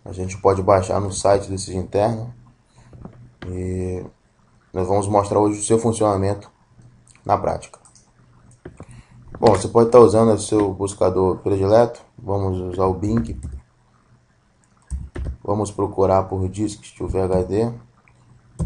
a gente pode baixar no site do SysInterno interno e nós vamos mostrar hoje o seu funcionamento na prática. Bom, você pode estar usando o seu buscador predileto. Vamos usar o Bing. Vamos procurar por discos to VHD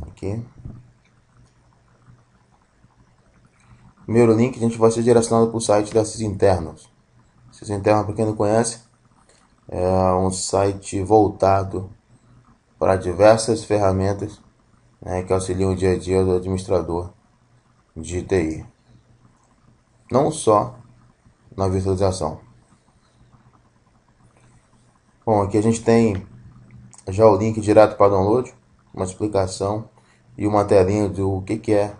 aqui. Primeiro link, a gente vai ser direcionado para o site da SysInterno. SysInterno, para quem não conhece, é um site voltado para diversas ferramentas, né, que auxiliam o dia a dia do administrador de TI. Não só na virtualização. Bom, aqui a gente tem já o link direto para download, uma explicação e uma telinha do que é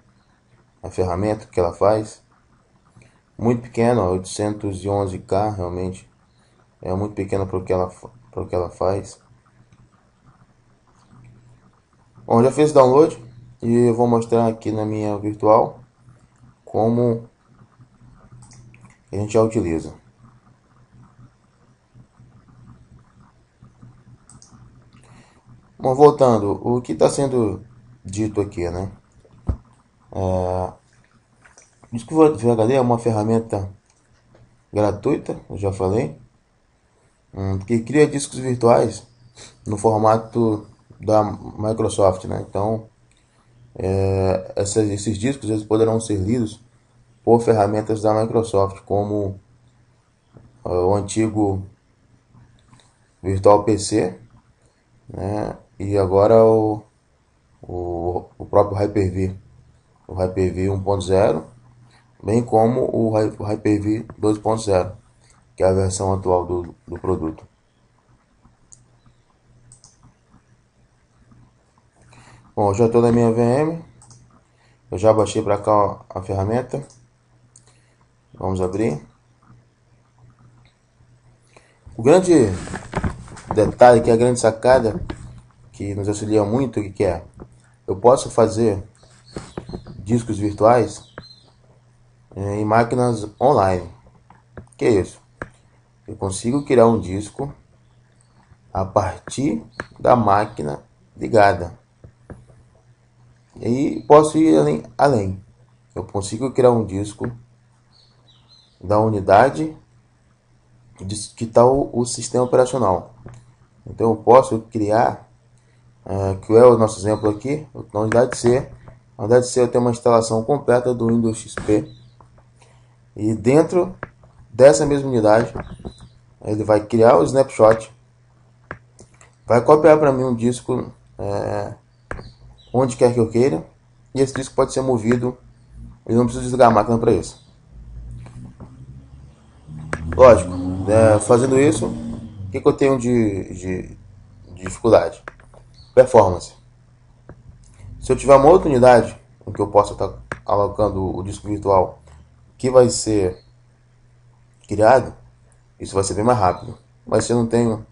a ferramenta, o que ela faz. Muito pequeno, 811K, realmente é muito pequeno para o que ela faz. Bom, já fiz o download e eu vou mostrar aqui na minha virtual como a gente já utiliza. Bom, voltando, o que está sendo dito aqui, né? Disco VHD é uma ferramenta gratuita, eu já falei, que cria discos virtuais no formato da Microsoft, né? Então, esses discos eles poderão ser lidos por ferramentas da Microsoft, como o antigo Virtual PC, né? E agora o próprio Hyper-V, o Hyper-V 1.0, bem como o Hyper-V 2.0, que é a versão atual do produto. Bom, eu já estou na minha VM, eu já baixei para cá a ferramenta. Vamos abrir. O grande detalhe, que é a grande sacada, que nos auxilia muito, que é: eu posso fazer discos virtuais em máquinas online. Que é isso? Eu consigo criar um disco a partir da máquina ligada. E posso ir além. Eu consigo criar um disco da unidade que está o sistema operacional. Então eu posso criar, que é o nosso exemplo aqui, na unidade C. Na unidade C eu tenho uma instalação completa do Windows XP. E dentro dessa mesma unidade, ele vai criar o snapshot, vai copiar para mim um disco onde quer que eu queira, e esse disco pode ser movido, eu não preciso desligar a máquina para isso. Lógico, fazendo isso, o que eu tenho de dificuldade? Performance. Se eu tiver uma outra unidade em que eu possa estar alocando o disco virtual que vai ser criado, isso vai ser bem mais rápido. Mas se eu não tenho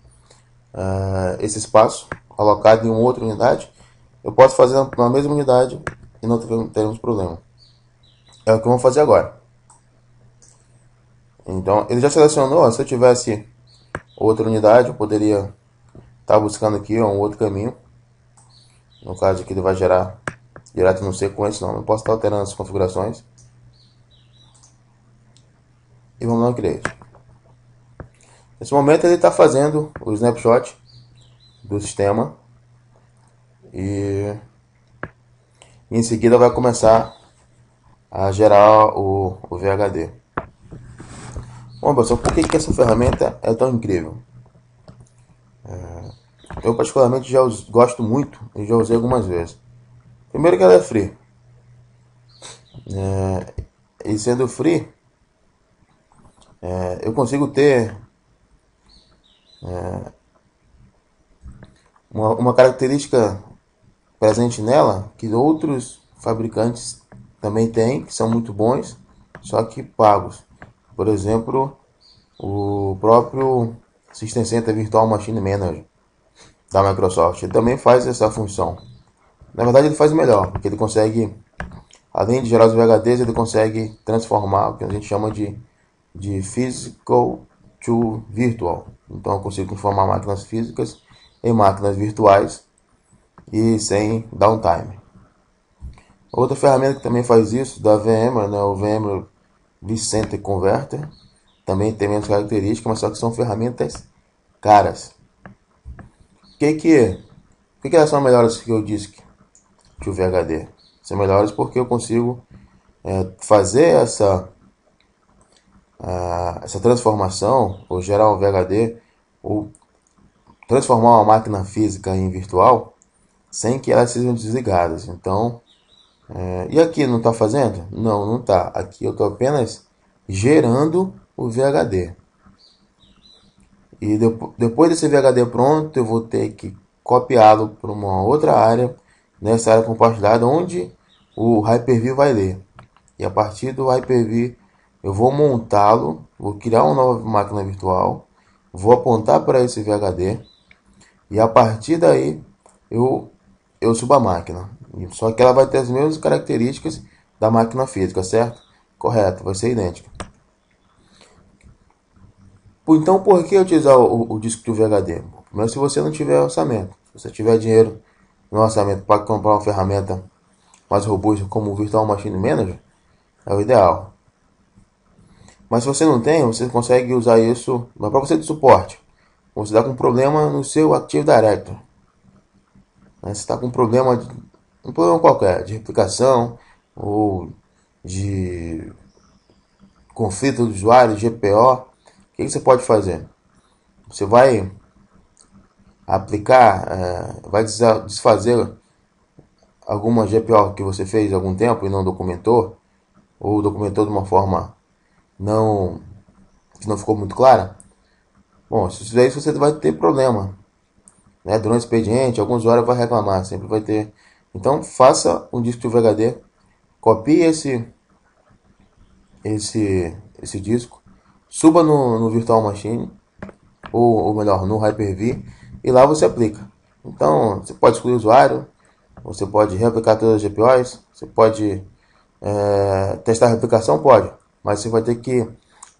esse espaço alocado em uma outra unidade, eu posso fazer na mesma unidade e não teremos problema. É o que eu vou fazer agora. Então, ele já selecionou. Se eu tivesse outra unidade, eu poderia estar buscando aqui um outro caminho. No caso aqui, ele vai gerar direto no sequência, não posso estar alterando as configurações. E vamos lá no Create. Nesse momento ele está fazendo o snapshot do sistema e em seguida vai começar a gerar o VHD. Bom, pessoal, por que essa ferramenta é tão incrível? Eu particularmente já gosto muito e já usei algumas vezes. Primeiro que ela é free. E sendo free, eu consigo ter uma característica presente nela que outros fabricantes também têm, que são muito bons, só que pagos. Por exemplo, o próprio System Center Virtual Machine Manager da Microsoft, ele também faz essa função. Na verdade, ele faz melhor, porque ele consegue, além de gerar os VHDs, ele consegue transformar o que a gente chama de physical to virtual. Então eu consigo transformar máquinas físicas em máquinas virtuais e sem downtime. Outra ferramenta que também faz isso, da VMware, né, o VMware vCenter Converter, também tem menos características, mas só que são ferramentas caras. Por que elas são melhores que o Disk, que o VHD? São melhores porque eu consigo fazer essa transformação, ou gerar um VHD, ou transformar uma máquina física em virtual, sem que elas sejam desligadas. Então, e aqui não está fazendo? Não, não está. Aqui eu estou apenas gerando o VHD. E depois desse VHD pronto, eu vou ter que copiá-lo para uma outra área, nessa área compartilhada, onde o Hyper-V vai ler. E a partir do Hyper-V, eu vou montá-lo, vou criar uma nova máquina virtual, vou apontar para esse VHD, e a partir daí, eu subo a máquina. Só que ela vai ter as mesmas características da máquina física, certo? Correto, vai ser idêntica. Então, por que utilizar o disco do VHD? Primeiro, se você não tiver orçamento. Se você tiver dinheiro no orçamento para comprar uma ferramenta mais robusta como o Virtual Machine Manager, é o ideal. Mas se você não tem, você consegue usar isso para você de suporte. Você está com um problema no seu Active Directory. Você está com um problema qualquer, de replicação ou de conflito do usuário, GPO. O que você pode fazer? Você vai aplicar, vai desfazer alguma GPO que você fez há algum tempo e não documentou, ou documentou de uma forma que não ficou muito clara. Bom, se fizer isso, você vai ter problema, né? Durante o expediente, alguns usuários vai reclamar, sempre vai ter. Então, faça um disco de VHD, copie esse disco, suba no Virtual Machine, ou melhor, no Hyper-V, e lá você aplica. Então, você pode excluir o usuário, você pode reaplicar todas as GPOs, você pode testar a replicação, pode, mas você vai ter que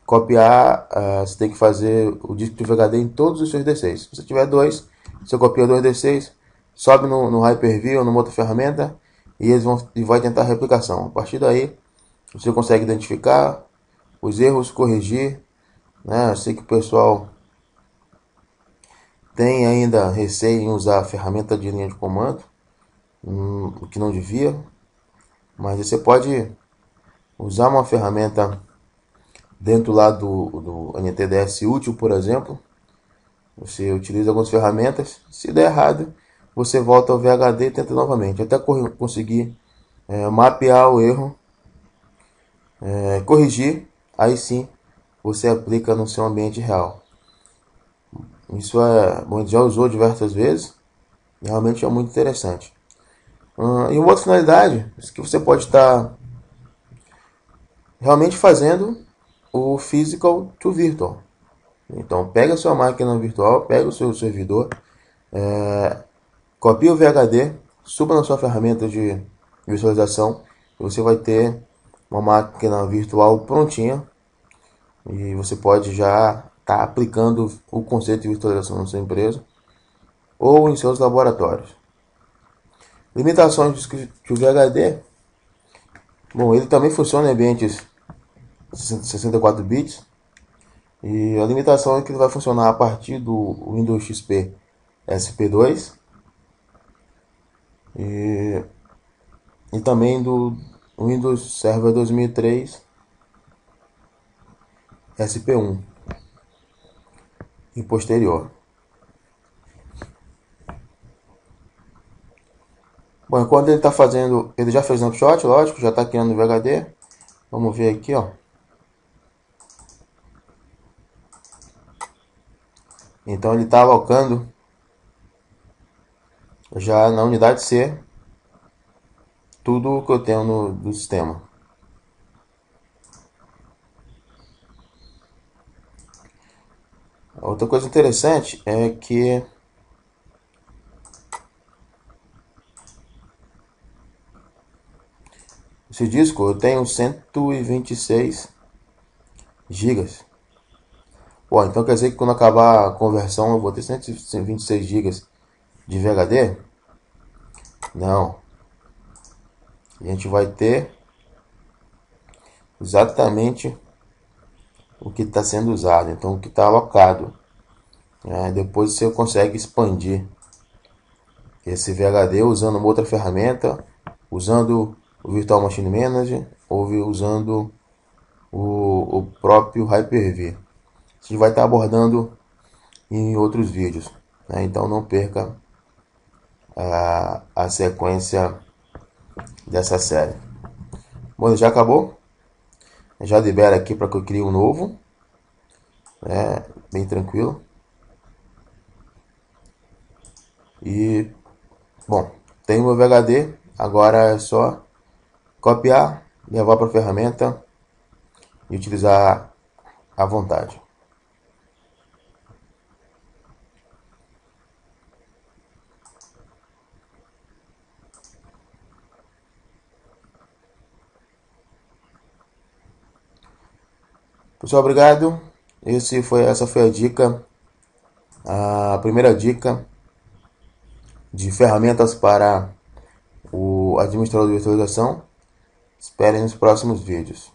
copiar, você tem que fazer o disco de VHD em todos os seus D6. Se você tiver dois, você copia dois D6, sobe no Hyper-V ou numa outra ferramenta e vai tentar a replicação. A partir daí, você consegue identificar os erros, corrigir, né? Eu sei que o pessoal tem ainda receio em usar a ferramenta de linha de comando, o que não devia, mas você pode usar uma ferramenta dentro lá do NTDS útil, por exemplo. Você utiliza algumas ferramentas, se der errado, você volta ao VHD e tenta novamente, até conseguir mapear o erro, corrigir, aí sim você aplica no seu ambiente real. Isso bom, já usou diversas vezes e realmente é muito interessante. E uma outra finalidade que você pode estar realmente fazendo o Physical to Virtual. Então, pega a sua máquina virtual, pega o seu servidor, copia o VHD, suba na sua ferramenta de visualização e você vai ter uma máquina virtual prontinha e você pode já estar aplicando o conceito de virtualização na sua empresa ou em seus laboratórios. Limitações do VHD. Bom, ele também funciona em ambientes 64 bits. E a limitação é que ele vai funcionar a partir do Windows XP SP2 e também do Windows Server 2003 SP1 e posterior. Bom, enquanto ele está fazendo, ele já fez snapshot, lógico, já está criando o VHD. Vamos ver aqui, ó. Então ele está alocando já na unidade C tudo que eu tenho do sistema. Outra coisa interessante é que esse disco eu tenho 126 GB. Bom, então quer dizer que quando acabar a conversão eu vou ter 126 GB de VHD? Não. A gente vai ter exatamente o que está sendo usado, então o que está alocado. Depois você consegue expandir esse VHD usando uma outra ferramenta, usando o Virtual Machine Manager ou usando o próprio Hyper-V. A gente vai estar abordando em outros vídeos, né? Então não perca a sequência dessa série. Bom, já acabou? Já libera aqui para que eu crie um novo, né? Bem tranquilo. E bom, tem o meu VHD, agora é só copiar, levar para a ferramenta e utilizar à vontade. Pessoal, obrigado. Essa foi a dica, a primeira dica de ferramentas para o administrador de virtualização. Esperem nos próximos vídeos.